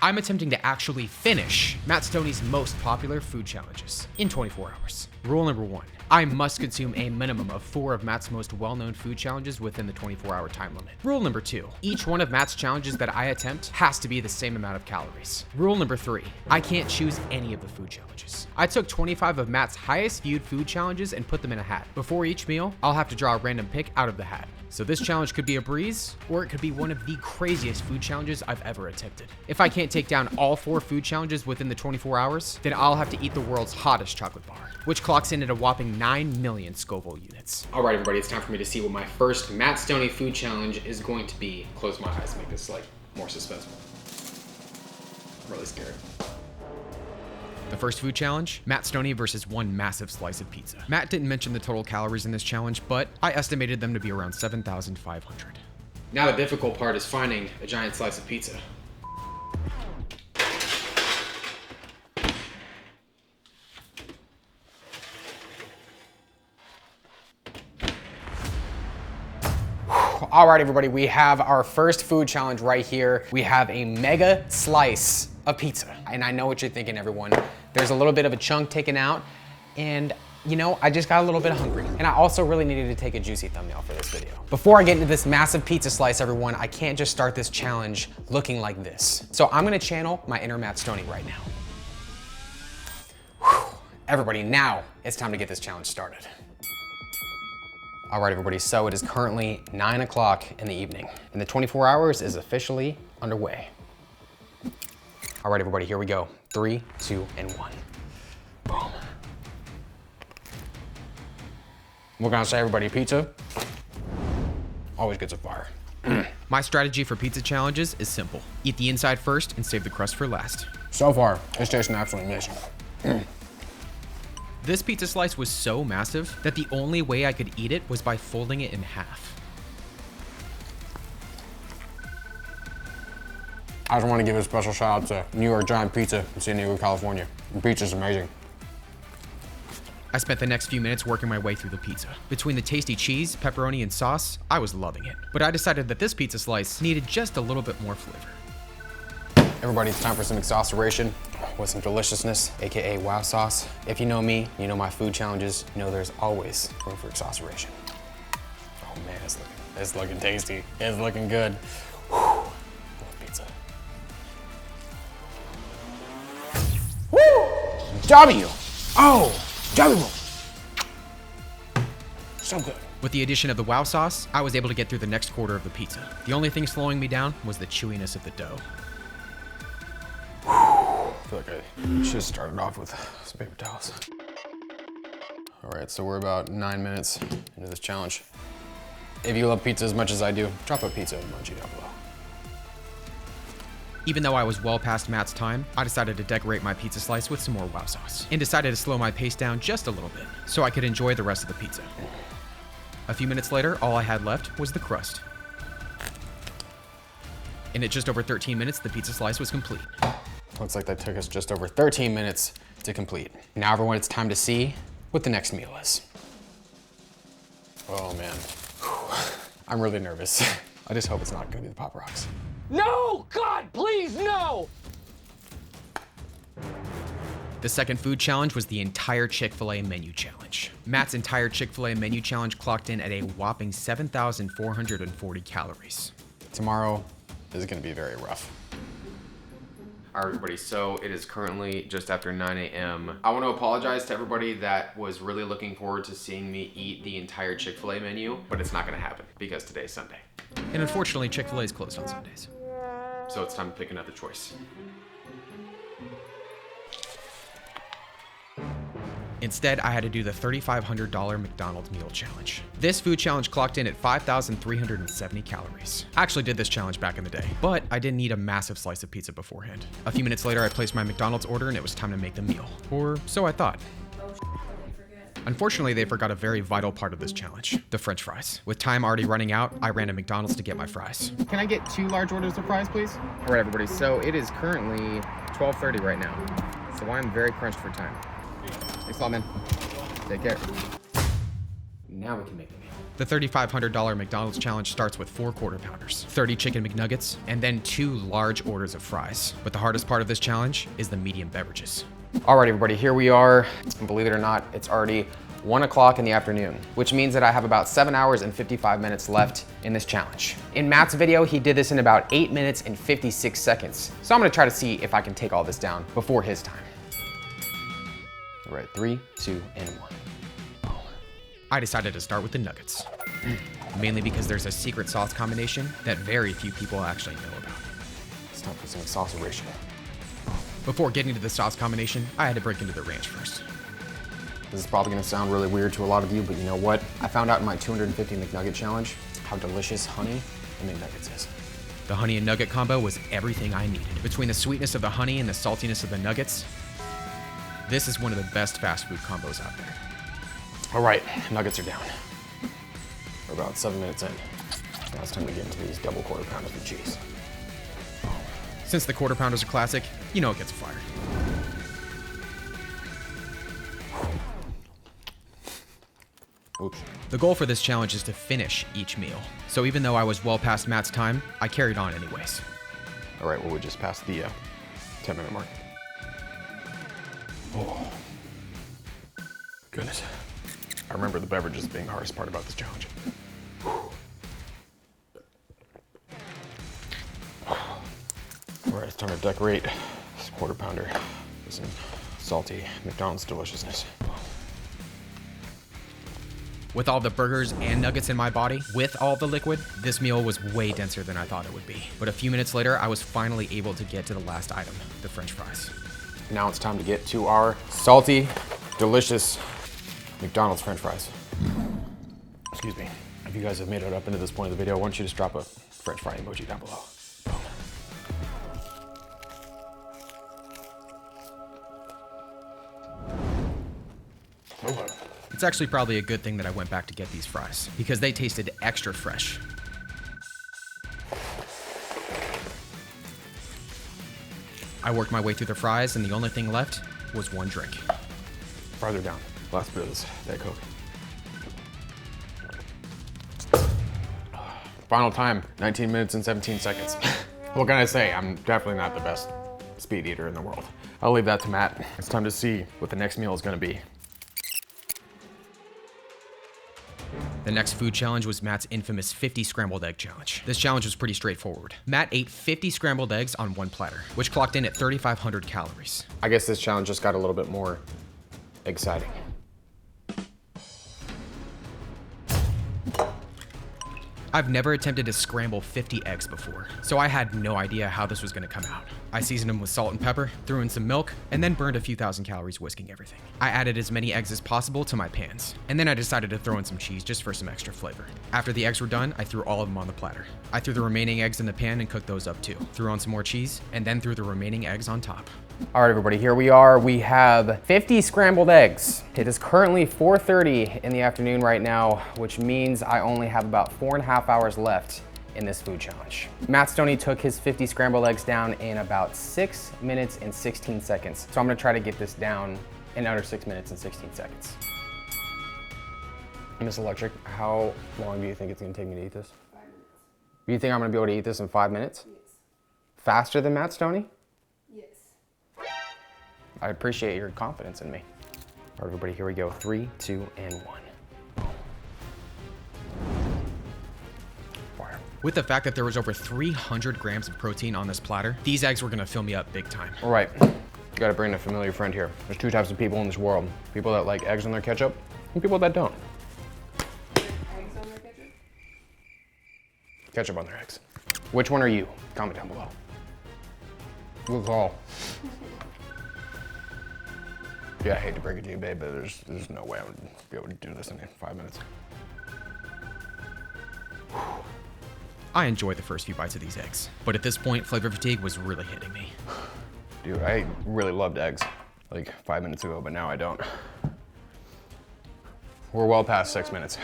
I'm attempting to actually finish Matt Stonie's most popular food challenges in 24 hours. Rule number 1, I must consume a minimum of 4 of Matt's most well-known food challenges within the 24-hour time limit. Rule number 2, each one of Matt's challenges that I attempt has to be the same amount of calories. Rule number 3, I can't choose any of the food challenges. I took 25 of Matt's highest viewed food challenges and put them in a hat. Before each meal, I'll have to draw a random pick out of the hat. So this challenge could be a breeze, or it could be one of the craziest food challenges I've ever attempted. If I can't take down all 4 food challenges within the 24 hours, then I'll have to eat the world's hottest chocolate bar, which clocks in at a whopping 9 million Scoville units. All right, everybody, it's time for me to see what my first Matt Stonie food challenge is going to be. Close my eyes to make this like more suspenseful. I'm really scared. The first food challenge, Matt Stonie versus one massive slice of pizza. Matt didn't mention the total calories in this challenge, but I estimated them to be around 7,500. Now the difficult part is finding a giant slice of pizza. All right, everybody, we have our first food challenge right here. We have a mega slice of pizza. And I know what you're thinking, everyone. There's a little bit of a chunk taken out, and you know, I just got a little bit hungry. And I also really needed to take a juicy thumbnail for this video. Before I get into this massive pizza slice, everyone, I can't just start this challenge looking like this. So I'm gonna channel my inner Matt Stonie right now. Whew. Everybody, now it's time to get this challenge started. All right, everybody, so it is currently 9 o'clock in the evening, and the 24 hours is officially underway. All right, everybody, here we go. 3, 2, and 1. Boom. What can I say, everybody? Pizza always gets a fire. My strategy for pizza challenges is simple. Eat the inside first and save the crust for last. So far, it's tasting absolutely amazing. This pizza slice was so massive that the only way I could eat it was by folding it in half. I just want to give a special shout out to New York Giant Pizza in San Diego, California. The pizza's amazing. I spent the next few minutes working my way through the pizza. Between the tasty cheese, pepperoni, and sauce, I was loving it. But I decided that this pizza slice needed just a little bit more flavor. Everybody, it's time for some exasperation with some deliciousness, AKA wow sauce. If you know me, you know my food challenges, you know there's always room for exasperation. Oh man, it's looking tasty. It's looking good. Whew. Pizza. Woo! W! Oh! W! So good. With the addition of the wow sauce, I was able to get through the next quarter of the pizza. The only thing slowing me down was the chewiness of the dough. I feel like I should have started off with some paper towels. All right, so we're about 9 minutes into this challenge. If you love pizza as much as I do, drop a pizza emoji down below. Even though I was well past Matt's time, I decided to decorate my pizza slice with some more wow sauce and decided to slow my pace down just a little bit so I could enjoy the rest of the pizza. A few minutes later, all I had left was the crust. And at just over 13 minutes, the pizza slice was complete. Looks like that took us just over 13 minutes to complete. Now, everyone, it's time to see what the next meal is. Oh man, I'm really nervous. I just hope it's not gonna be the Pop Rocks. No, God, please, no! The second food challenge was the entire Chick-fil-A menu challenge. Matt's entire Chick-fil-A menu challenge clocked in at a whopping 7,440 calories. Tomorrow is gonna be very rough. All right, everybody, so it is currently just after 9 a.m. I want to apologize to everybody that was really looking forward to seeing me eat the entire Chick-fil-A menu, but it's not gonna happen because today's Sunday. And unfortunately, Chick-fil-A is closed on Sundays. So it's time to pick another choice. Instead, I had to do the $3,500 McDonald's meal challenge. This food challenge clocked in at 5,370 calories. I actually did this challenge back in the day, but I didn't eat a massive slice of pizza beforehand. A few minutes later, I placed my McDonald's order and it was time to make the meal. Or so I thought. Unfortunately, they forgot a very vital part of this challenge, the French fries. With time already running out, I ran to McDonald's to get my fries. Can I get 2 large orders of fries, please? All right, everybody, so it is currently 12:30 right now, so I'm very crunched for time. Thanks a lot, man. Take care. Now we can make the meal. The $3,500 McDonald's challenge starts with 4 quarter pounders, 30 chicken McNuggets, and then 2 large orders of fries. But the hardest part of this challenge is the medium beverages. All right, everybody, here we are. Believe it or not, it's already 1 o'clock in the afternoon, which means that I have about 7 hours and 55 minutes left in this challenge. In Matt's video, he did this in about 8 minutes and 56 seconds. So I'm gonna try to see if I can take all this down before his time. All right, 3, 2, and 1. I decided to start with the nuggets, mainly because there's a secret sauce combination that very few people actually know about. It's time for some sauceration. Before getting to the sauce combination, I had to break into the ranch first. This is probably gonna sound really weird to a lot of you, but you know what? I found out in my 250 McNugget challenge how delicious honey and McNuggets is. The honey and nugget combo was everything I needed. Between the sweetness of the honey and the saltiness of the nuggets, this is one of the best fast food combos out there. All right, nuggets are down. We're about 7 minutes in. Now it's time to get into these double quarter pounders with cheese. Since the quarter pounders are classic, you know it gets fired. Oops. The goal for this challenge is to finish each meal. So even though I was well past Matt's time, I carried on anyways. All right, well, we just passed the 10-minute mark. Oh, goodness. I remember the beverages being the hardest part about this challenge. All right, it's time to decorate this quarter pounder with some salty McDonald's deliciousness. With all the burgers and nuggets in my body, with all the liquid, this meal was way denser than I thought it would be. But a few minutes later, I was finally able to get to the last item, the French fries. Now it's time to get to our salty, delicious McDonald's French fries. Excuse me. If you guys have made it up into this point of the video, I want you to just drop a French fry emoji down below. Boom. It's actually probably a good thing that I went back to get these fries, because they tasted extra fresh. I worked my way through the fries, and the only thing left was one drink. Fries are down. Last bit of this Diet Coke. Final time, 19 minutes and 17 seconds. What can I say? I'm definitely not the best speed eater in the world. I'll leave that to Matt. It's time to see what the next meal is gonna be. The next food challenge was Matt's infamous 50 scrambled egg challenge. This challenge was pretty straightforward. Matt ate 50 scrambled eggs on one platter, which clocked in at 3,500 calories. I guess this challenge just got a little bit more exciting. I've never attempted to scramble 50 eggs before, so I had no idea how this was gonna come out. I seasoned them with salt and pepper, threw in some milk, and then burned a few thousand calories whisking everything. I added as many eggs as possible to my pans, and then I decided to throw in some cheese just for some extra flavor. After the eggs were done, I threw all of them on the platter. I threw the remaining eggs in the pan and cooked those up too. Threw on some more cheese, and then threw the remaining eggs on top. All right, everybody, here we are. We have 50 scrambled eggs. It is currently 4:30 in the afternoon right now, which means I only have about 4.5 hours left in this food challenge. Matt Stonie took his 50 scrambled eggs down in about 6 minutes and 16 seconds. So I'm gonna try to get this down in under 6 minutes and 16 seconds. Miss Electric, how long do you think it's gonna take me to eat this? 5 minutes. Do you think I'm gonna be able to eat this in 5 minutes? Yes. Faster than Matt Stonie? Yes. I appreciate your confidence in me. All right, everybody, here we go. 3, 2, and 1. Fire. With the fact that there was over 300 grams of protein on this platter, these eggs were gonna fill me up big time. All right, you gotta bring a familiar friend here. There's 2 types of people in this world. People that like eggs on their ketchup, and people that don't. Eggs on their ketchup? Ketchup on their eggs. Which one are you? Comment down below. Good call. Yeah, I hate to break it to you, babe, but there's no way I would be able to do this in 5 minutes. I enjoyed the first few bites of these eggs, but at this point, flavor fatigue was really hitting me. Dude, I really loved eggs like 5 minutes ago, but now I don't. We're well past 6 minutes.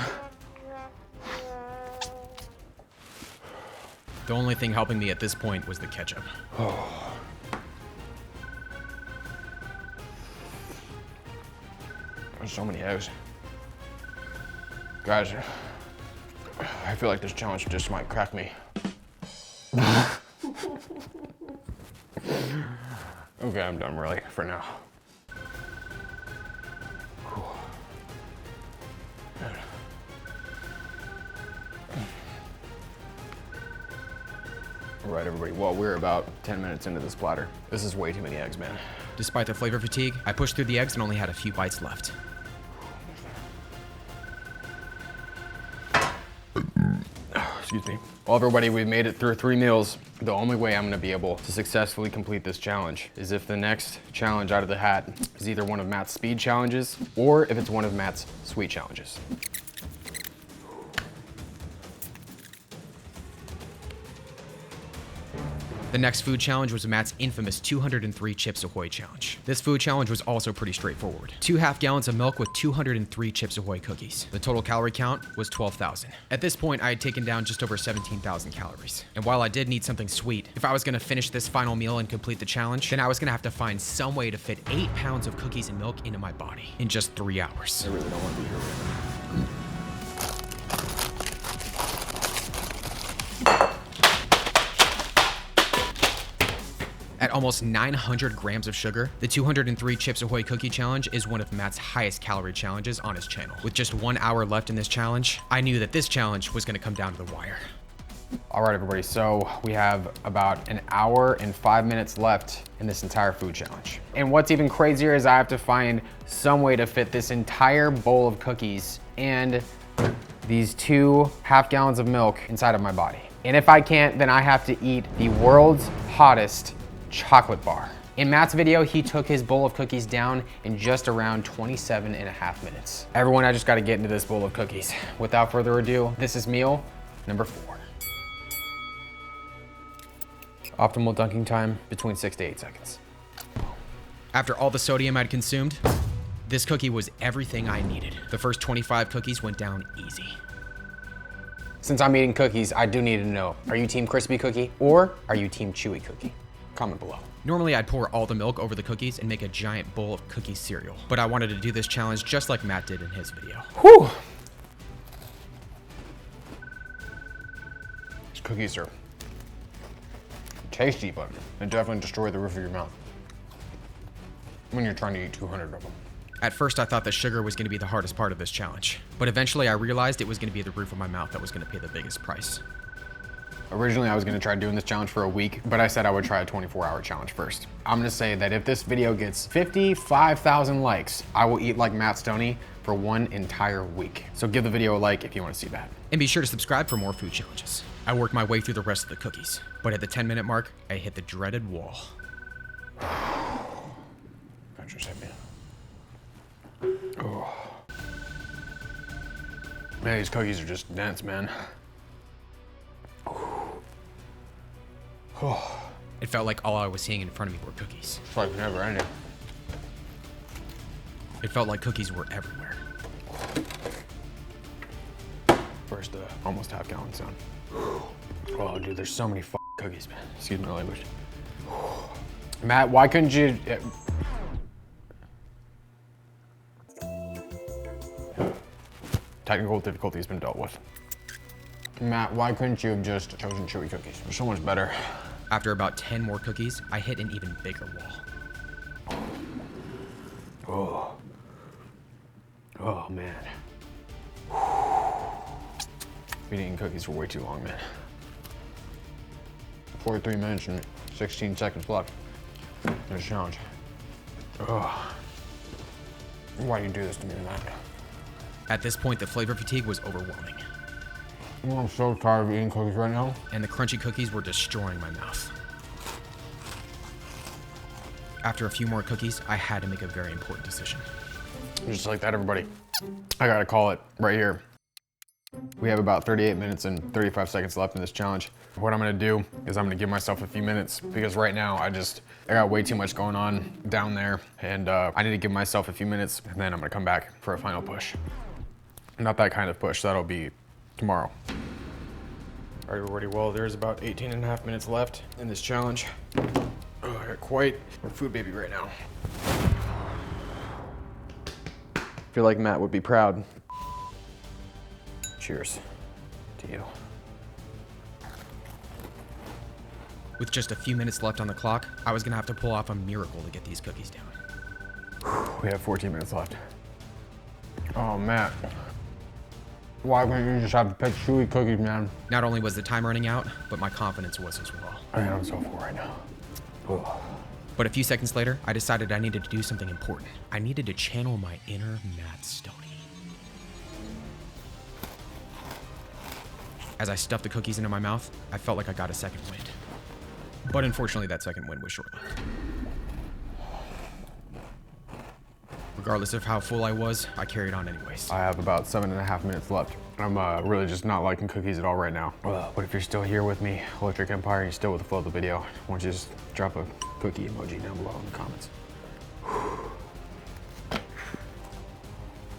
The only thing helping me at this point was the ketchup. Oh. There's so many eggs. Guys, I feel like this challenge just might crack me. Okay, I'm done really for now. All right, everybody, well, we're about 10 minutes into this platter. This is way too many eggs, man. Despite the flavor fatigue, I pushed through the eggs and only had a few bites left. Excuse me. Well, everybody, we've made it through 3 meals. The only way I'm gonna be able to successfully complete this challenge is if the next challenge out of the hat is either one of Matt's speed challenges or if it's one of Matt's sweet challenges. The next food challenge was Matt's infamous 203 Chips Ahoy challenge. This food challenge was also pretty straightforward. 2.5 gallons of milk with 203 Chips Ahoy cookies. The total calorie count was 12,000. At this point, I had taken down just over 17,000 calories. And while I did need something sweet, if I was gonna finish this final meal and complete the challenge, then I was gonna have to find some way to fit 8 pounds of cookies and milk into my body in just 3 hours. I really don't want to be here right now. At almost 900 grams of sugar, the 203 Chips Ahoy cookie challenge is one of Matt's highest calorie challenges on his channel. With just 1 hour left in this challenge, I knew that this challenge was gonna come down to the wire. All right, everybody, so we have about 1 hour and 5 minutes left in this entire food challenge. And what's even crazier is I have to find some way to fit this entire bowl of cookies and these 2.5 gallons of milk inside of my body. And if I can't, then I have to eat the world's hottest chocolate bar. In Matt's video, he took his bowl of cookies down in just around 27.5 minutes. Everyone, I just gotta get into this bowl of cookies. Without further ado, this is meal number 4. Optimal dunking time between 6 to 8 seconds. After all the sodium I'd consumed, this cookie was everything I needed. The first 25 cookies went down easy. Since I'm eating cookies, I do need to know, are you team crispy cookie or are you team chewy cookie? Comment below. Normally I'd pour all the milk over the cookies and make a giant bowl of cookie cereal, but I wanted to do this challenge just like Matt did in his video. Whew! These cookies are tasty, but they definitely destroy the roof of your mouth when you're trying to eat 200 of them. At first I thought the sugar was gonna be the hardest part of this challenge, but eventually I realized it was gonna be the roof of my mouth that was gonna pay the biggest price. Originally, I was gonna try doing this challenge for a week, but I said I would try a 24-hour challenge first. I'm gonna say that if this video gets 55,000 likes, I will eat like Matt Stonie for 1 entire week. So give the video a like if you wanna see that. And be sure to subscribe for more food challenges. I worked my way through the rest of the cookies, but at the 10-minute mark, I hit the dreaded wall. That just hit me. Oh. Man, these cookies are just dense, man. It felt like all I was seeing in front of me were cookies. It's like never ending. It felt like cookies were everywhere. Where's the almost half gallon sound? Oh, dude, there's so many cookies, man. Excuse my language. Matt, why couldn't you? Technical difficulty has been dealt with. Matt, why couldn't you have just chosen chewy cookies? They're so much better. After about 10 more cookies, I hit an even bigger wall. Oh man. Been eating cookies for way too long, man. 43 minutes and 16 seconds left. There's a challenge. Why do you do this to me, Matt? At this point, the flavor fatigue was overwhelming, Oh, I'm so tired of eating cookies right now. and the crunchy cookies were destroying my mouth. After a few more cookies, I had to make a very important decision. Just like that, everybody. I gotta call it right here. We have about 38 minutes and 35 seconds left in this challenge. What I'm gonna do is I'm gonna give myself a few minutes because right now I got way too much going on down there, and I need to give myself a few minutes, and then I'm gonna come back for a final push. Not that kind of push, that'll be tomorrow. All right, everybody, well, there's about 18 and a half minutes left in this challenge. Oh, I got quite a food baby right now. I feel like Matt would be proud. Cheers to to you. With just a few minutes left on the clock, I was gonna have to pull off a miracle to get these cookies down. We have 14 minutes left. Oh, Matt. Why couldn't you just have picked chewy cookies, man? Not only was the time running out, but my confidence was as well. I'm so full right now. Ugh. But a few seconds later, I decided I needed to do something important. I needed to channel my inner Matt Stonie. As I stuffed the cookies into my mouth, I felt like I got a second wind. But unfortunately, that second wind was short-lived. Regardless of how full I was, I carried on anyways. I have about 7.5 minutes left. I'm really just not liking cookies at all right now. But if you're still here with me, Electric Empire, and you're still with the flow of the video, why don't you just drop a cookie emoji down below in the comments.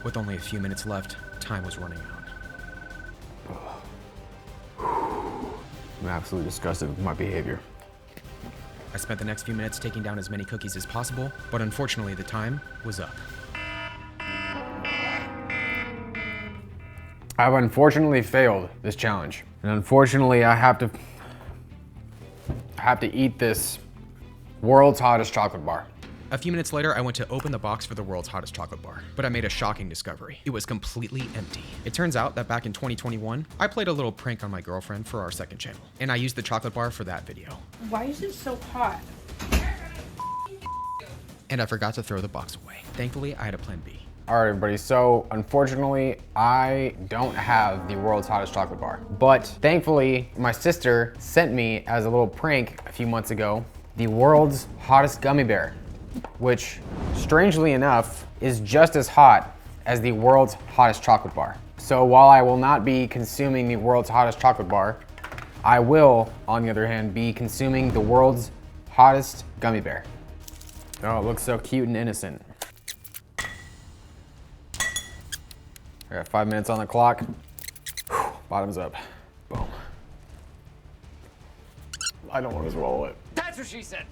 With only a few minutes left, time was running out. I'm absolutely disgusted with my behavior. I spent the next few minutes taking down as many cookies as possible, but unfortunately the time was up. I've unfortunately failed this challenge. And unfortunately, I have to eat this world's hottest chocolate bar. A few minutes later, I went to open the box for the world's hottest chocolate bar, but I made a shocking discovery. It was completely empty. It turns out that back in 2021, I played a little prank on my girlfriend for our second channel, and I used the chocolate bar for that video. Why is it so hot? And I forgot to throw the box away. Thankfully, I had a plan B. All right, everybody, so unfortunately, I don't have the world's hottest chocolate bar. But thankfully, my sister sent me, as a little prank a few months ago, the world's hottest gummy bear, which, strangely enough, is just as hot as the world's hottest chocolate bar. So while I will not be consuming the world's hottest chocolate bar, I will, on the other hand, be consuming the world's hottest gummy bear. Oh, it looks so cute and innocent. I got 5 minutes on the clock. Whew, bottoms up. Boom. I don't want to swallow it. That's what she said.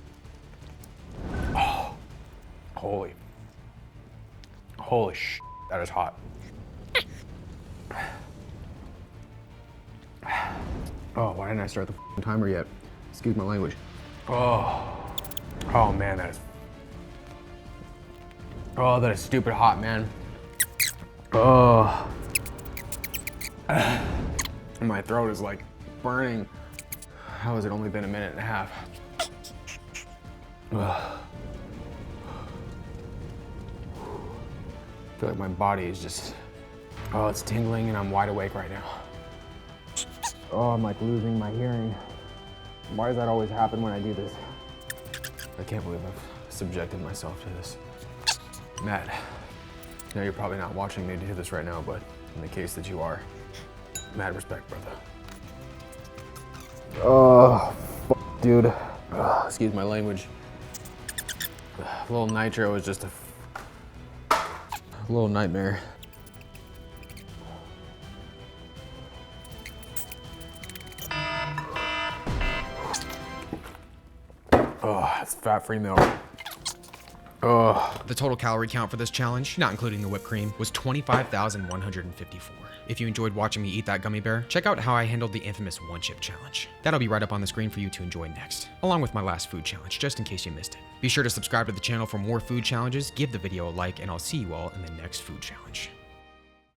Oh, holy sh! That is hot. Oh, why didn't I start the timer yet? Excuse my language. Oh man, that is stupid hot, man. Oh, my throat is like burning. How has it only been a minute and a half? Ugh. I feel like my body is just, it's tingling and I'm wide awake right now. Oh, I'm like losing my hearing. Why does that always happen when I do this? I can't believe I've subjected myself to this. Matt, I know you're probably not watching me do this right now, but in the case that you are, mad respect, brother. Oh, dude. Excuse my language. A little nitro is just a little nightmare. Oh, it's fat-free milk. Oh. The total calorie count for this challenge, not including the whipped cream, was 25,154. If you enjoyed watching me eat that gummy bear, check out how I handled the infamous one-chip challenge. That'll be right up on the screen for you to enjoy next, along with my last food challenge, just in case you missed it. Be sure to subscribe to the channel for more food challenges, give the video a like, and I'll see you all in the next food challenge.